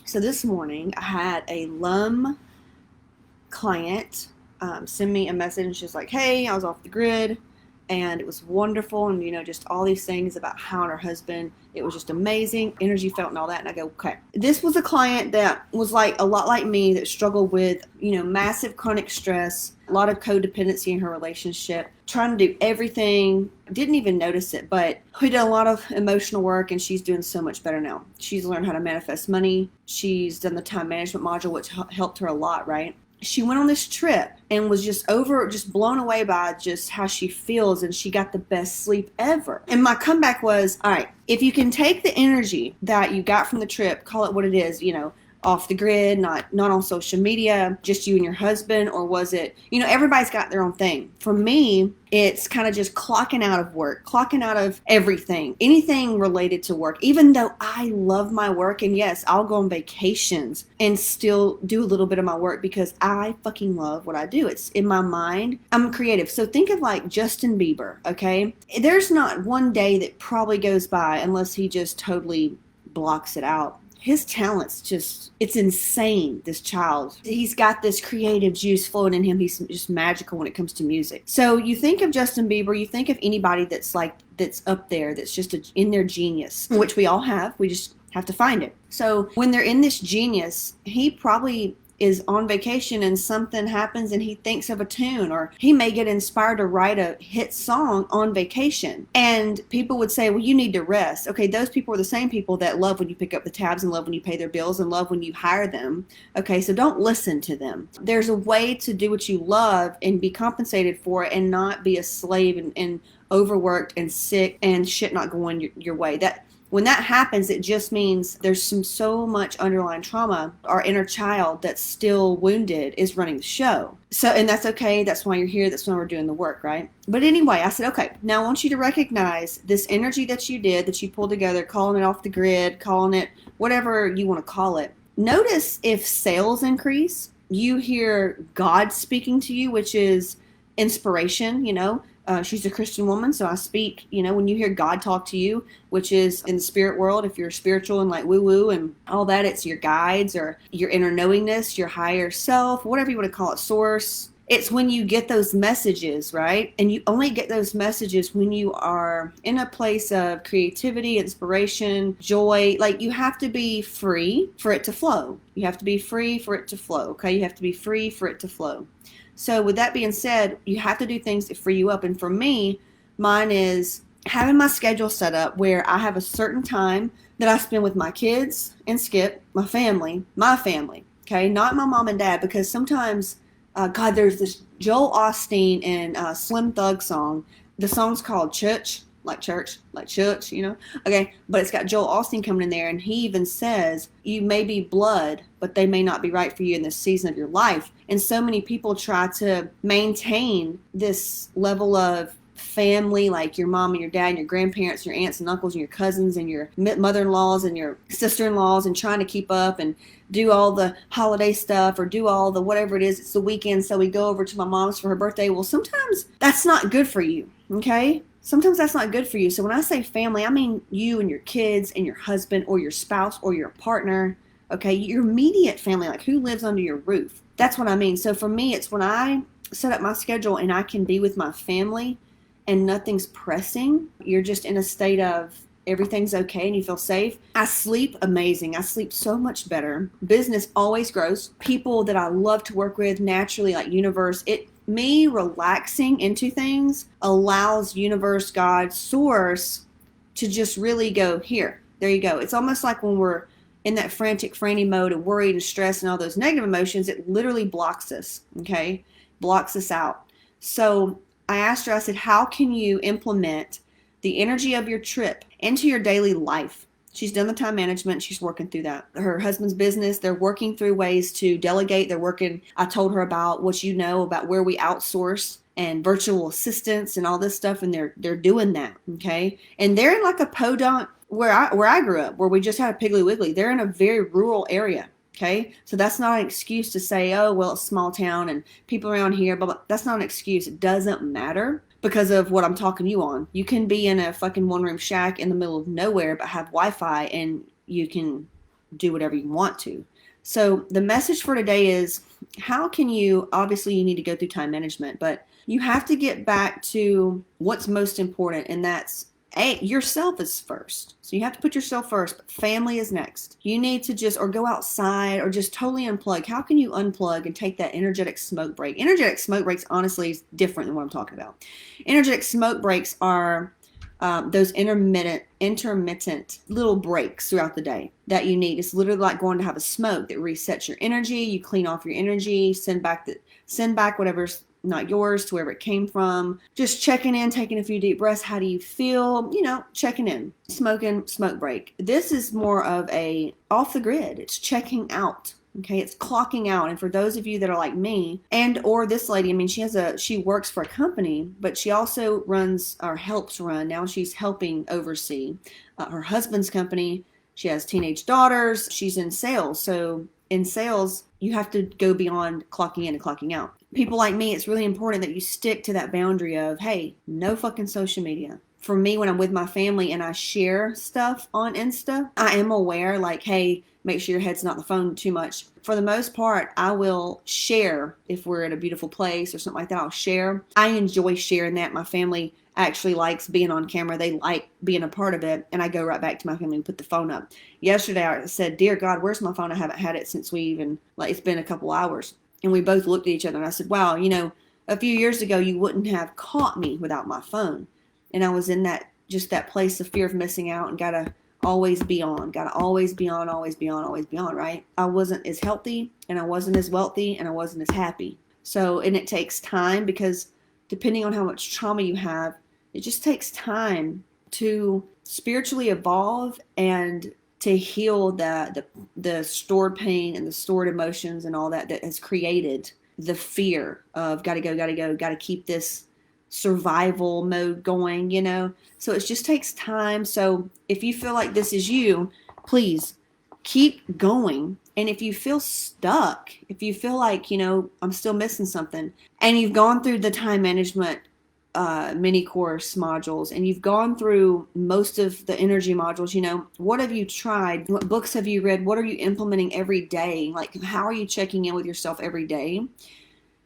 So this morning I had a LUM client send me a message, and she's like, hey, I was off the grid and it was wonderful, and just all these things about how and her husband, it was just amazing, energy felt and all that. And I go, okay, this was a client that was like a lot like me, that struggled with massive chronic stress, a lot of codependency in her relationship, trying to do everything, didn't even notice it. But we did a lot of emotional work, and she's doing so much better now. She's learned how to manifest money. She's done the time management module, which helped her a lot, right? She went on this trip and was just blown away by just how she feels, and she got the best sleep ever. And my comeback was, all right, if you can take the energy that you got from the trip, call it what it is, off the grid, not on social media, just you and your husband, or was it, everybody's got their own thing. For me, it's kind of just clocking out of work, clocking out of everything, anything related to work, even though I love my work. And yes, I'll go on vacations and still do a little bit of my work because I fucking love what I do. It's in my mind. I'm creative. So think of like Justin Bieber, okay? There's not one day that probably goes by unless he just totally blocks it out. His talent's it's insane, this child. He's got this creative juice flowing in him. He's just magical when it comes to music. So you think of Justin Bieber, you think of anybody that's up there, that's just in their genius, which we all have. We just have to find it. So when they're in this genius, he probably is on vacation and something happens and he thinks of a tune, or he may get inspired to write a hit song on vacation. And people would say, well, you need to rest. Okay, those people are the same people that love when you pick up the tabs and love when you pay their bills and love when you hire them. Okay, so don't listen to them. There's a way to do what you love and be compensated for it, and not be a slave and overworked and sick and shit not going your way. When that happens, it just means there's so much underlying trauma. Our inner child that's still wounded is running the show. So, and that's okay. That's why you're here. That's why we're doing the work, right? But anyway, I said, okay, now I want you to recognize this energy that you did, that you pulled together, calling it off the grid, calling it whatever you want to call it. Notice if sales increase, you hear God speaking to you, which is inspiration, she's a Christian woman, so I speak, when you hear God talk to you, which is in the spirit world, if you're spiritual and like woo-woo and all that, it's your guides or your inner knowingness, your higher self, whatever you want to call it, source. It's when you get those messages, right? And you only get those messages when you are in a place of creativity, inspiration, joy. Like, you have to be free for it to flow. You have to be free for it to flow, okay? You have to be free for it to flow. So with that being said, you have to do things to free you up. And for me, mine is having my schedule set up where I have a certain time that I spend with my kids and Skip, my family, okay? Not my mom and dad, because sometimes, God, there's this Joel Osteen and Slim Thug song. The song's called Church, like church, okay? But it's got Joel Osteen coming in there, and he even says, you may be blood, but they may not be right for you in this season of your life. And so many people try to maintain this level of family, like your mom and your dad and your grandparents, your aunts and uncles and your cousins and your mother-in-laws and your sister-in-laws, and trying to keep up and do all the holiday stuff or do all the whatever it is. It's the weekend, so we go over to my mom's for her birthday. Well, sometimes that's not good for you, okay? Sometimes that's not good for you. So when I say family, I mean you and your kids and your husband or your spouse or your partner, okay? Your immediate family, like who lives under your roof. That's what I mean. So for me, it's when I set up my schedule and I can be with my family and nothing's pressing. You're just in a state of everything's okay and you feel safe. I sleep amazing. I sleep so much better. Business always grows. People that I love to work with naturally, like universe, me relaxing into things allows universe, God, source to just really go, here, there you go. It's almost like when we're in that frantic, franny mode of worried and stress and all those negative emotions, it literally blocks us, okay? Blocks us out. So I asked her, I said, how can you implement the energy of your trip into your daily life? She's done the time management. She's working through that. Her husband's business, they're working through ways to delegate. I told her about what about where we outsource and virtual assistants and all this stuff, and they're doing that, okay? And they're in like a podunk where I grew up, where we just had a Piggly Wiggly. They're in a very rural area, okay? So that's not an excuse to say, oh, well, it's small town and people around here, but that's not an excuse. It doesn't matter. Because of what I'm talking to you on. You can be in a fucking one-room shack in the middle of nowhere, but have Wi-Fi, and you can do whatever you want to. So the message for today is, how can you, obviously you need to go through time management, but you have to get back to what's most important, and that's yourself is first. So you have to put yourself first, but family is next. You need to just, or go outside, or just totally unplug. How can you unplug and take that energetic smoke break? Energetic smoke breaks, honestly, is different than what I'm talking about. Energetic smoke breaks are those intermittent little breaks throughout the day that you need. It's literally like going to have a smoke that resets your energy. You clean off your energy, send back whatever's not yours to wherever it came from. Just checking in, taking a few deep breaths. How do you feel? Checking in. Smoke break. This is more of a off the grid. It's checking out. Okay, it's clocking out. And for those of you that are like me, and or this lady, I mean, she works for a company, but she also runs, or helps run, now she's helping oversee her husband's company. She has teenage daughters. She's in sales. So in sales, you have to go beyond clocking in and clocking out. People like me, it's really important that you stick to that boundary of, hey, no fucking social media. For me, when I'm with my family and I share stuff on Insta, I am aware, like, hey, make sure your head's not on the phone too much. For the most part, I will share if we're at a beautiful place or something like that. I'll share. I enjoy sharing that. My family actually likes being on camera. They like being a part of it. And I go right back to my family and put the phone up. Yesterday, I said, dear God, where's my phone? I haven't had it since it's been a couple hours. And we both looked at each other and I said, wow, a few years ago, you wouldn't have caught me without my phone. And I was in that place of fear of missing out, and gotta always be on, right? I wasn't as healthy, and I wasn't as wealthy, and I wasn't as happy. So, and it takes time, because depending on how much trauma you have, it just takes time to spiritually evolve and to heal the stored pain and the stored emotions and all that has created the fear of gotta keep this survival mode going, So it just takes time. So if you feel like this is you, please keep going. And if you feel stuck, if you feel like, I'm still missing something, and you've gone through the time management mini course modules, and you've gone through most of the energy modules, what have you tried? What books have you read? What are you implementing every day? Like, how are you checking in with yourself every day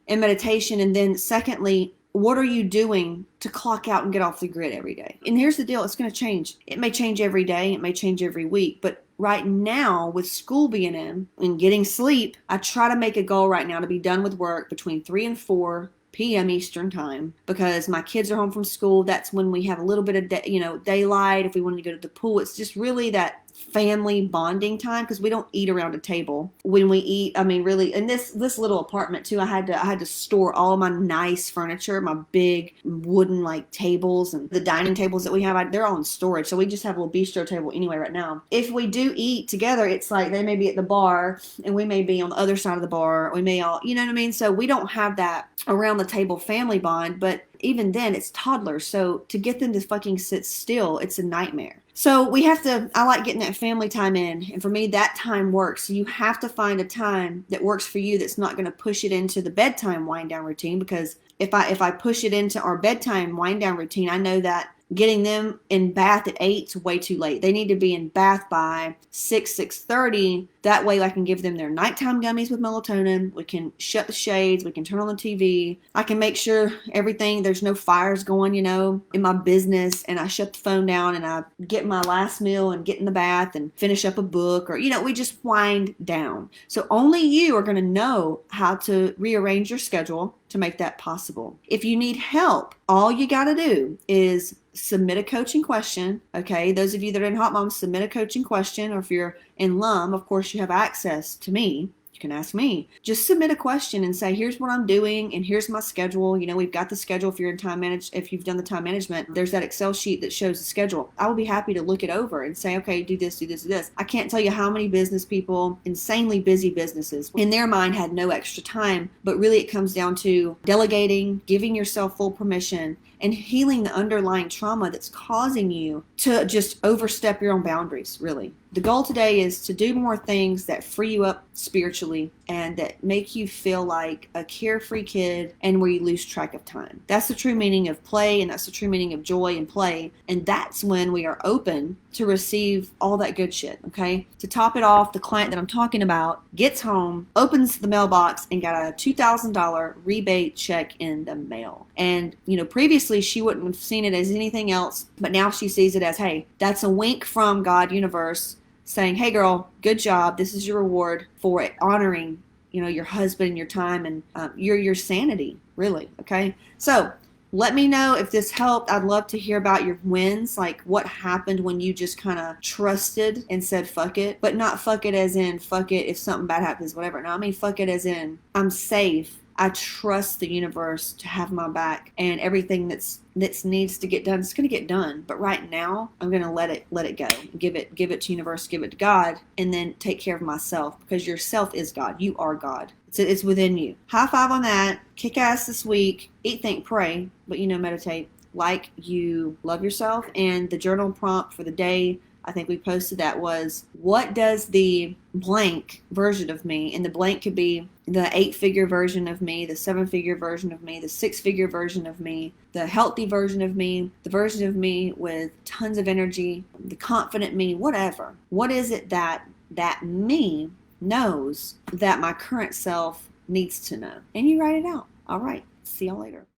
in meditation? And then secondly, what are you doing to clock out and get off the grid every day? And here's the deal. It's going to change. It may change every day. It may change every week. But right now, with school being in and getting sleep, I try to make a goal right now to be done with work between 3 and 4 p.m. Eastern time, because my kids are home from school. That's when we have a little bit of daylight. If we wanted to go to the pool, it's just really that family bonding time, because we don't eat around a table when we eat. I mean, really, in this little apartment too, I had to store all my nice furniture, my big wooden like tables, and the dining tables that we have, they're all in storage. So we just have a little bistro table anyway right now. If we do eat together, it's like they may be at the bar and we may be on the other side of the bar. We may all, you know what I mean? So we don't have that around the table family bond. But even then, it's toddlers. So to get them to fucking sit still, it's a nightmare. So I like getting that family time in. And for me, that time works. So you have to find a time that works for you, that's not going to push it into the bedtime wind down routine. Because if I push it into our bedtime wind down routine, I know that getting them in bath at 8 is way too late. They need to be in bath by 6:30. That way I can give them their nighttime gummies with melatonin. We can shut the shades. We can turn on the TV. I can make sure there's no fires going, in my business. And I shut the phone down and I get my last meal and get in the bath and finish up a book, or, we just wind down. So only you are going to know how to rearrange your schedule to make that possible. If you need help, all you got to do is submit a coaching question. Okay. Those of you that are in Hot Moms, submit a coaching question. Or if you're in LUM, of course, you have access to me. You can ask me. Just submit a question and say, here's what I'm doing and here's my schedule. We've got the schedule. If you're in if you've done the time management, there's that Excel sheet that shows the schedule. I will be happy to look it over and say, okay, do this, do this, do this. I can't tell you how many business people, insanely busy businesses, in their mind had no extra time, but really it comes down to delegating, giving yourself full permission, and healing the underlying trauma that's causing you to just overstep your own boundaries, really. the goal today is to do more things that free you up spiritually and that make you feel like a carefree kid and where you lose track of time. That's the true meaning of play, and that's the true meaning of joy and play. And that's when we are open to receive all that good shit, okay? To top it off, the client that I'm talking about gets home, opens the mailbox, and got a $2,000 rebate check in the mail. And, previously she wouldn't have seen it as anything else, but now she sees it as, hey, that's a wink from God universe saying, hey girl, good job. This is your reward for honoring, your husband and your time and your sanity, really. Okay. So let me know if this helped. I'd love to hear about your wins, like what happened when you just kind of trusted and said fuck it, but not fuck it as in fuck it if something bad happens, whatever. No, I mean fuck it as in I'm safe. I trust the universe to have my back, and everything that needs to get done, it's going to get done. But right now, I'm going to let it go. Give it to universe, give it to God, and then take care of myself, because yourself is God. You are God. It's within you. High five on that. Kick ass this week. Eat, think, pray, but meditate like you love yourself. And the journal prompt for the day, I think we posted that, was what does the blank version of me, and the blank could be the 8-figure version of me, the 7-figure version of me, the 6-figure version of me, the healthy version of me, the version of me with tons of energy, the confident me, whatever. What is it that me knows that my current self needs to know? And you write it out. All right. See y'all later.